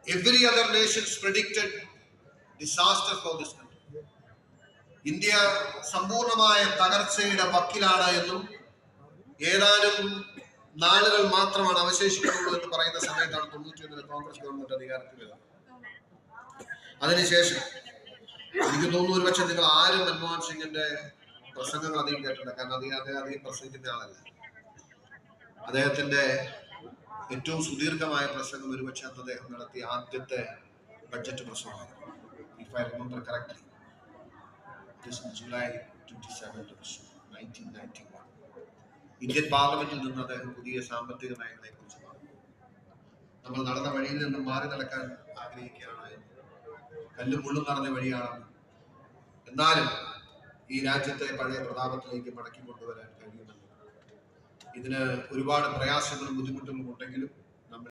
Every other nation predicted disaster for this country. India സമ്പൂർണമായ തകർച്ചയുടെ വക്കിലാണ് എന്നും ഏതാനും നാളുകൾ മാത്രമാണ് അവശേഷിക്കുന്നുള്ളൂ എന്ന് പറയുന്ന സമയത്താണ് 91 കോൺഗ്രസ് ഗവൺമെന്റ് അധികാരത്തിൽ വരുന്നത്. അതിനുശേഷം എനിക്ക് തോന്നുന്നു ഒരുപക്ഷെ നിങ്ങൾ ആരും മൻമോഹൻ സിംഗിന്റെ പ്രസംഗങ്ങൾ അധികം കേട്ടിട്ടുണ്ട്. കാരണം അദ്ദേഹം അധികം പ്രസംഗിക്കുന്ന ആളല്ല. അദ്ദേഹത്തിന്റെ ഏറ്റവും സുദീർഘമായ പ്രസംഗം ഒരുപക്ഷെ അന്ന് അദ്ദേഹം നടത്തിയ ആദ്യത്തെ ബഡ്ജറ്റ് പ്രസംഗമാണ്. If I remember correctly, July 27, 1991. Indian പാർലമെന്റിൽ നിന്ന് അദ്ദേഹം പുതിയ സാമ്പത്തിക നയങ്ങളെ കുറിച്ച് പറഞ്ഞു. നമ്മൾ നടന്ന വഴിയിൽ നിന്നും മാറി നടക്കാൻ ആഗ്രഹിക്കുകയാണ്. കല്ലും മുള്ളും നടന്ന വഴിയാണ്. എന്നാലും ഈ രാജ്യത്തെ പഴയ പ്രതാപത്തിലേക്ക് മടക്കി കൊണ്ടുവരാൻ കഴിയുമെന്ന്. ഇതിന് ഒരുപാട് പ്രയാസങ്ങളും ബുദ്ധിമുട്ടുകളും ഉണ്ടെങ്കിലും